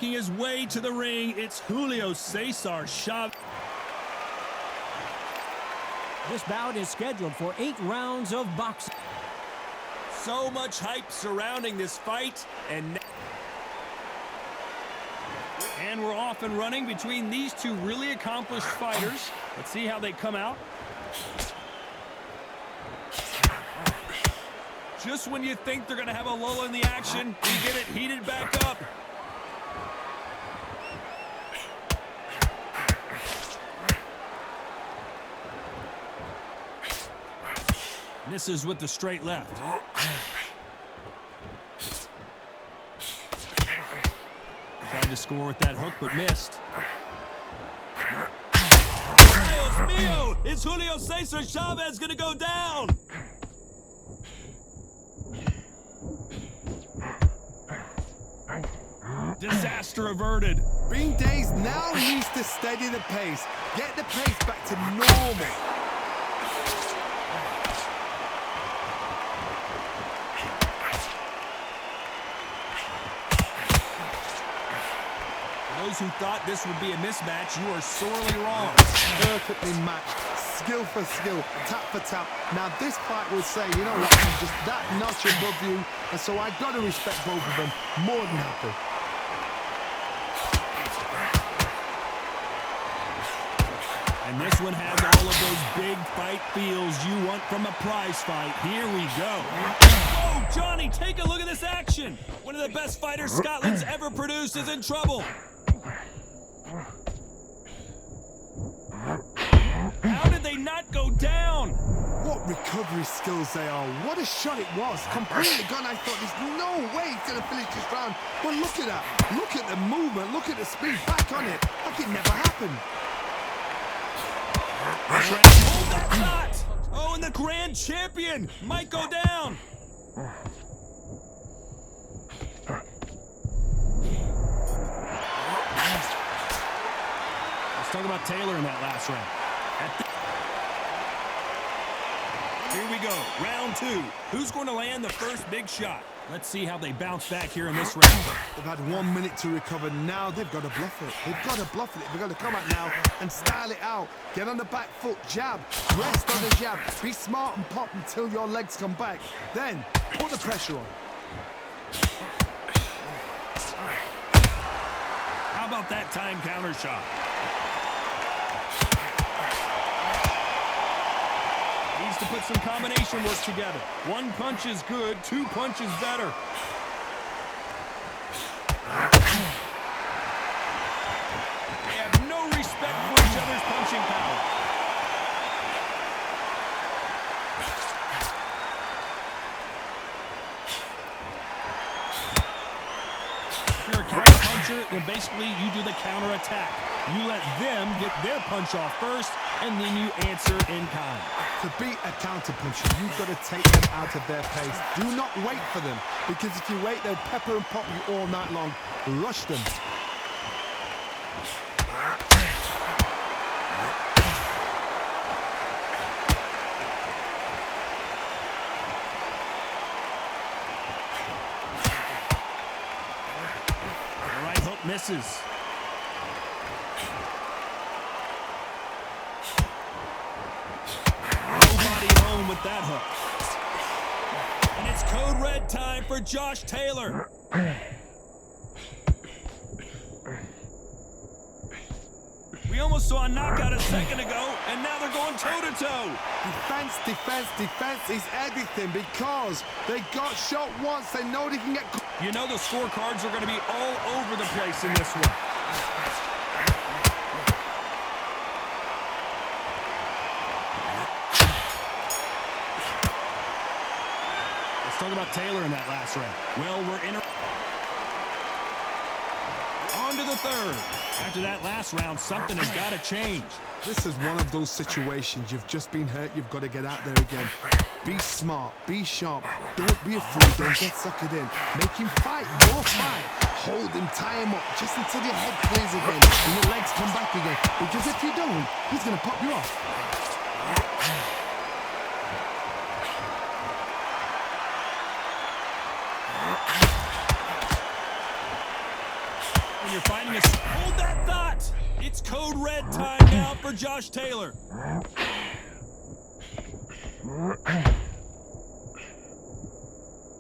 Making his way to the ring, it's Julio Cesar Chavez. This bout is scheduled for 8 rounds of boxing. So much hype surrounding this fight, and we're off and running between these two really accomplished fighters. Let's see how they come out. Just when you think they're going to have a lull in the action, we get it heated back up. Misses with the straight left. Tried to score with that hook, but missed. Dios mío! Is Julio Cesar Chavez going to go down? Disaster averted. Ring Days now needs to steady the pace. Get the pace back to normal. Those who thought this would be a mismatch, you are sorely wrong. Perfectly matched, skill for skill, tap for tap. Now this fight will say, you know what, I'm just that notch above you, and so I've got to respect both of them more than happy. And this one has all of those big fight feels you want from a prize fight. Here we go. Oh, Johnny, take a look at this action. One of the best fighters Scotland's ever produced is in trouble. How did they not go down? What recovery skills they are. What a shot it was. Completely gone. I thought there's no way he's going to finish this round. But look at that. Look at the movement. Look at the speed. Back on it. Like it never happened. Hold that shot. Oh, and the grand champion might go down. Let's talk about Taylor in that last round. Here we go, round 2. Who's going to land the first big shot? Let's see how they bounce back here in this round. They've had 1 minute to recover. Now they've got to bluff it. They've got to bluff it. They've got to come out now and style it out. Get on the back foot, jab, rest on the jab. Be smart and pop until your legs come back. Then put the pressure on. How about that time counter shot? Needs to put some combination work together. 1 punch is good, 2 punches better. They have no respect for each other's punching power. If you're a counter puncher, then basically you do the counter attack. You let them get their punch off first, and then you answer in kind. To beat a counter puncher, you've got to take them out of their pace. Do not wait for them, because if you wait, they'll pepper and pop you all night long. Rush them. The right hook misses. With that hook. And it's code red time for Josh Taylor. We almost saw a knockout a second ago, and now they're going toe-to-toe. Defense, defense, defense is everything, because they got shot once. They know they can get... You know the scorecards are going to be all over the place in this one. Talk about Taylor in that last round. Well, we're in. On to the third. After that last round, something has got to change. This is one of those situations. You've just been hurt. You've got to get out there again. Be smart. Be sharp. Don't be afraid. Don't get suckered in. Make him fight. More fight. Hold him. Tie him up just until your head clears again and your legs come back again. Because if you don't, he's going to pop you off. when you're finding a... Hold that thought! It's code red time now for Josh Taylor.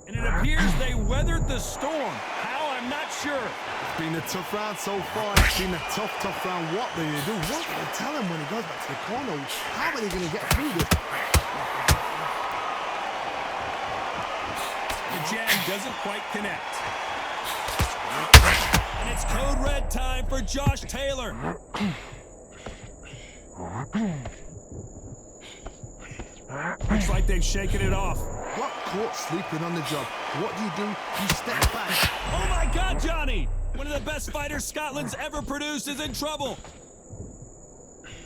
And it appears they weathered the storm. How? I'm not sure. It's been a tough round so far. It's been a tough round. What do you do? What do they tell him when he goes back to the corner? How are they going to get through this? The jab doesn't quite connect. And it's code red time for Josh Taylor. Looks like they've shaken it off. Got caught sleeping on the job. What do? You step back. Oh my God, Johnny! One of the best fighters Scotland's ever produced is in trouble.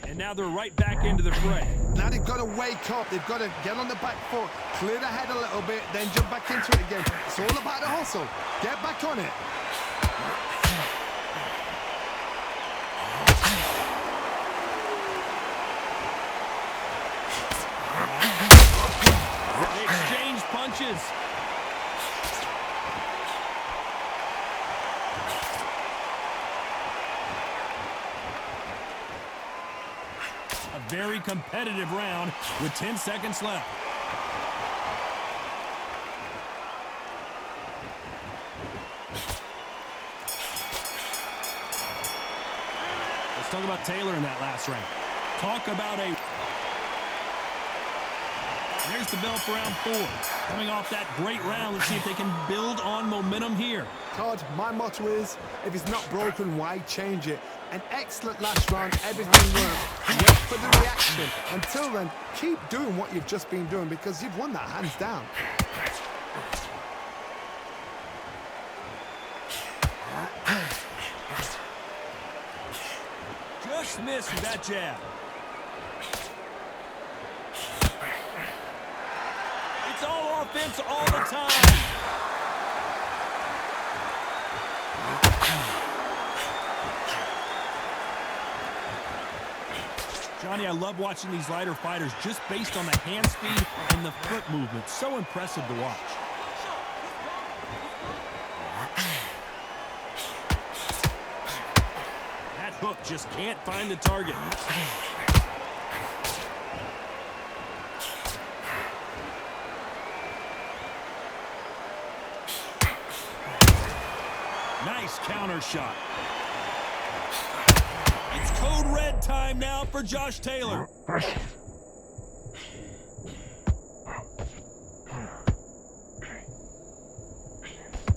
And now they're right back into the fray. Now they've got to wake up. They've got to get on the back foot, clear the head a little bit, then jump back into it again. It's all about the hustle. Get back on it. They exchange punches. A very competitive round with 10 seconds left. Let's talk about Taylor in that last round. Talk about a... There's the bell for round 4. Coming off that great round, let's see if they can build on momentum here. Todd, my motto is, if it's not broken, why change it? An excellent last round, everything worked. Wait for the reaction. Until then, keep doing what you've just been doing because you've won that hands down. Just missed with that jab. It's all offense all the time. Johnny, I love watching these lighter fighters just based on the hand speed and the foot movement. So impressive to watch. That hook just can't find the target. Nice counter shot. It's code red time now for Josh Taylor.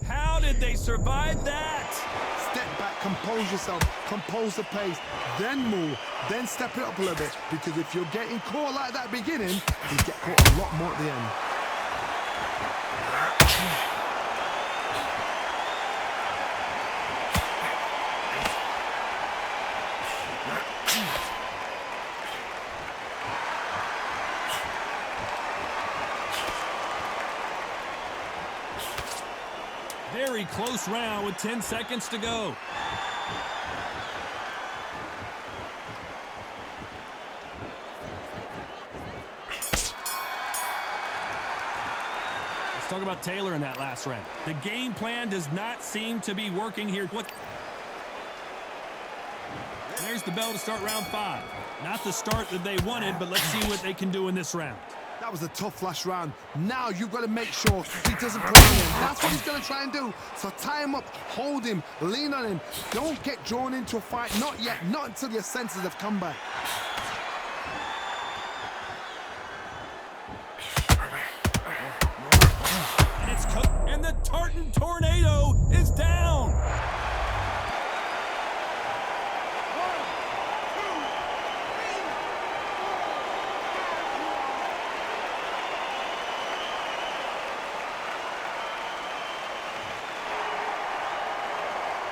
How did they survive that? Step back, compose yourself, compose the pace, then move, then step it up a little bit. Because if you're getting caught like that beginning, you get caught a lot more at the end. Very close round with 10 seconds to go. Let's talk about Taylor in that last round. The game plan does not seem to be working here. There's the bell to start round 5. Not the start that they wanted, but let's see what they can do in this round. That was a tough last round. Now you've got to make sure he doesn't put him in. That's what he's going to try and do. So tie him up, hold him, lean on him. Don't get drawn into a fight. Not yet. Not until your senses have come back. And it's cooked. And the Tartan Tornado is down.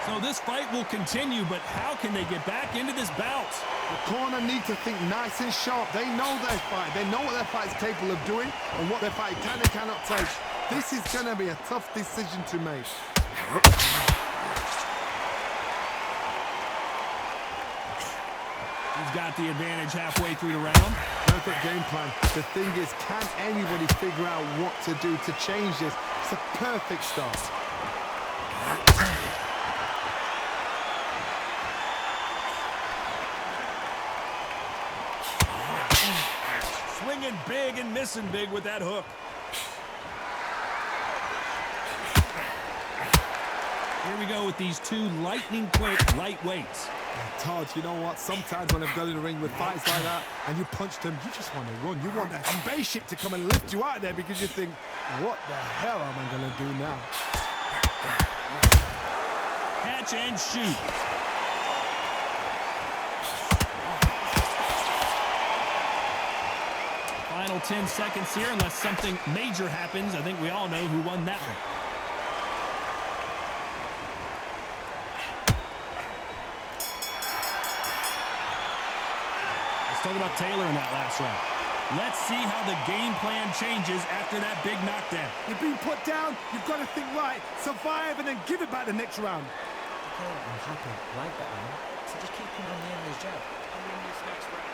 So this fight will continue, but how can they get back into this bout? The corner need to think nice and sharp. They know their fight. They know what their fight is capable of doing and what their fight can and cannot take. This is going to be a tough decision to make. He's got the advantage halfway through the round. Perfect game plan. The thing is, can anybody figure out what to do to change this? It's a perfect start. swinging big and missing big with that hook. Here we go with these two lightning-quick lightweights. Todd, you know what? Sometimes when I've got in the ring with fights like that and you punch them, you just want to run. You want that spaceship to come and lift you out of there because you think, what the hell am I going to do now? Catch and shoot. Final 10 seconds here, unless something major happens. I think we all know who won that one. Let's talk about Taylor in that last round. Let's see how the game plan changes after that big knockdown. You've been put down, you've got to think right, survive and then give it back the next round. Okay, I'm happy. I like that one. So just keep him on the end of his jab. In this next round,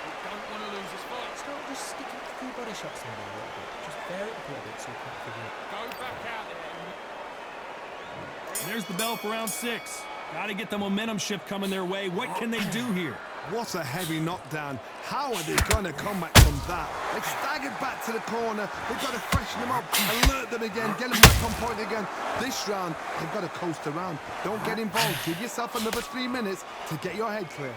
we don't want to lose this fight. Start just sticking a few body shots in there a little bit. Just vary it up a little bit so you can't figure it. Go back out there. There's the bell for round 6. Got to get the momentum shift coming their way. What can they do here? What a heavy knockdown. How are they going to come back from that? They staggered back to the corner. They've got to freshen them up, alert them again, get them back on point again. This round, they've got to coast around. Don't get involved. Give yourself another 3 minutes to get your head clear.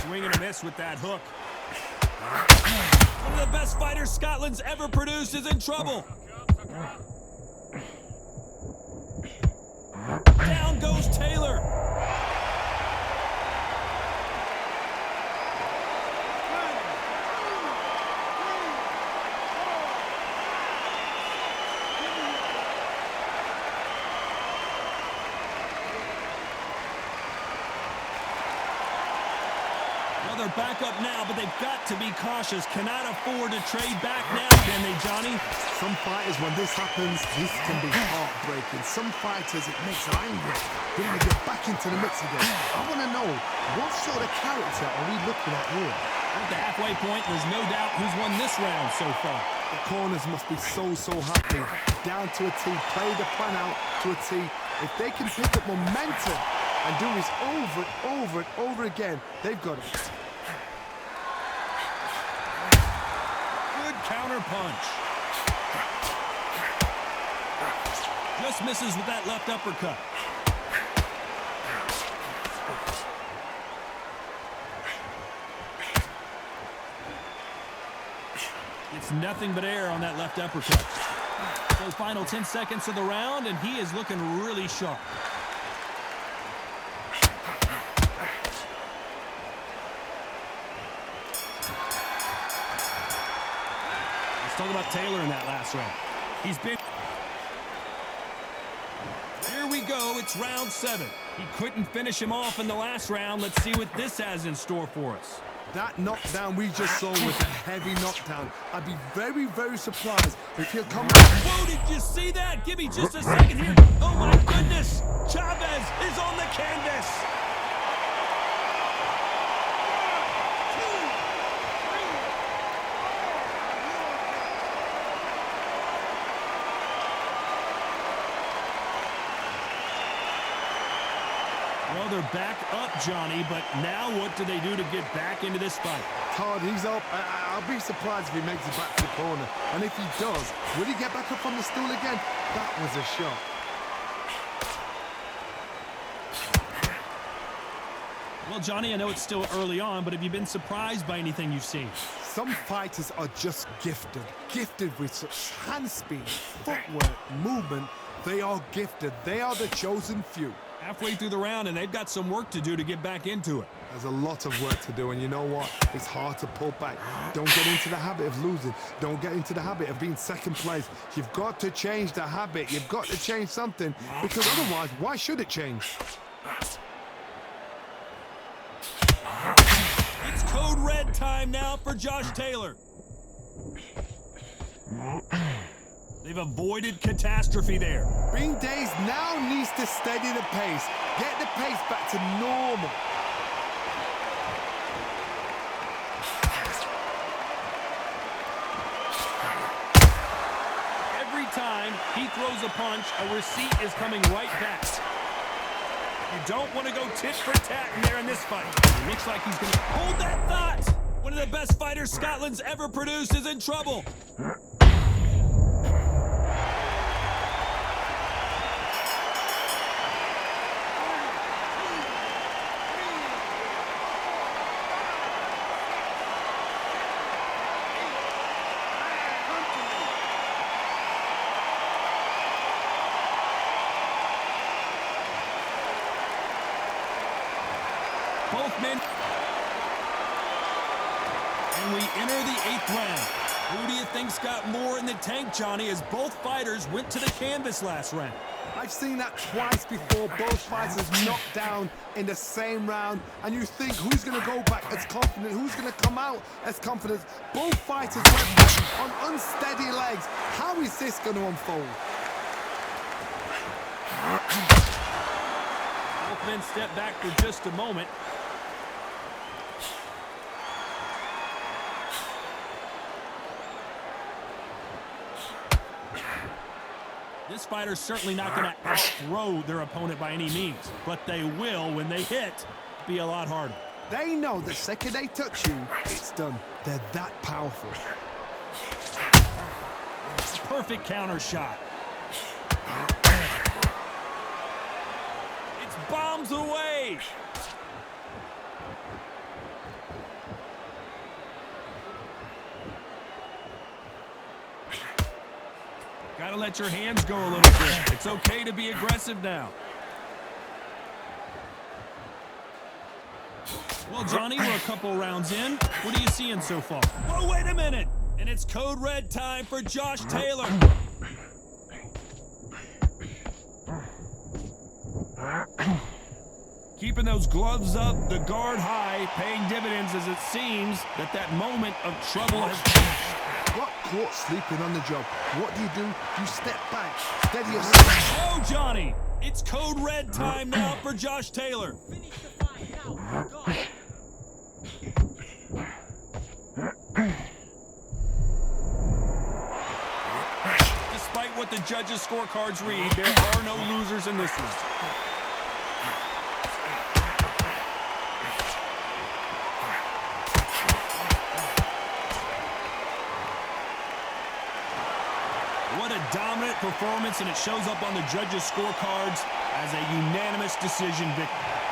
Swing and a miss with that hook. One of the best fighters Scotland's ever produced is in trouble. Down goes Taylor. Well, they're back up now, but they've got to be cautious. Cannot afford to trade back now, can they, Johnny? Some fighters, when this happens, this can be heartbreaking. Some fighters, it makes them angry. They want to get back into the mix again. I want to know, what sort of character are we looking at here? At the halfway point, there's no doubt who's won this round so far. The corners must be so happy. Down to a T, play the plan out to a T. If they can pick up momentum and do this over and over and over again, they've got it. Good counter punch. Just misses with that left uppercut. It's nothing but air on that left uppercut. So final 10 seconds of the round, and he is looking really sharp. Let's talk about Taylor in that last round. He's been... Here we go, it's round 7. He couldn't finish him off in the last round. Let's see what this has in store for us. That knockdown we just saw was a heavy knockdown. I'd be very surprised if he'll come out. Whoa, did you see that? Give me just a second here. Oh my goodness! Chavez is on the canvas! Well, they're back up, Johnny, but now what do they do to get back into this fight? Todd, he's up. I'll be surprised if he makes it back to the corner. And if he does, will he get back up on the stool again? That was a shot. Well, Johnny, I know it's still early on, but have you been surprised by anything you've seen? Some fighters are just gifted. Gifted with such hand speed, footwork, movement. They are gifted. They are the chosen few. Halfway through the round, and they've got some work to do to get back into it. There's a lot of work to do, and you know what? It's hard to pull back. Don't get into the habit of losing. Don't get into the habit of being second place. You've got to change the habit. You've got to change something, because otherwise, why should it change? It's code red time now for Josh Taylor. They've avoided catastrophe there. Bean Days now needs to steady the pace. Get the pace back to normal. Every time he throws a punch, a receipt is coming right back. You don't want to go tit for tat in there in this fight. It looks like he's going to hold that thought. One of the best fighters Scotland's ever produced is in trouble. Both men. And we enter the 8th round. Who do you think's got more in the tank, Johnny, as both fighters went to the canvas last round? I've seen that twice before, both fighters knocked down in the same round, and you think who's going to go back as confident, who's going to come out as confident. Both fighters went back on unsteady legs. How is this going to unfold? Both men step back for just a moment. This fighter's certainly not going to outthrow their opponent by any means, but they will, when they hit, be a lot harder. They know the second they touch you, it's done. They're that powerful. Perfect counter shot. It's bombs away. Gotta let your hands go a little bit. It's okay to be aggressive now. Well, Johnny, we're a couple rounds in. What are you seeing so far? Whoa, wait a minute! And it's code red time for Josh Taylor. Keeping those gloves up, the guard high, paying dividends as it seems that moment of trouble has passed. Got caught sleeping on the job. What do? You step back, steady yourself. Oh, Johnny! It's code red time now for Josh Taylor. Finish the fight now. Go. Despite what the judges' scorecards read, there are no losers in this one. What a dominant performance, and it shows up on the judges' scorecards as a unanimous decision victory.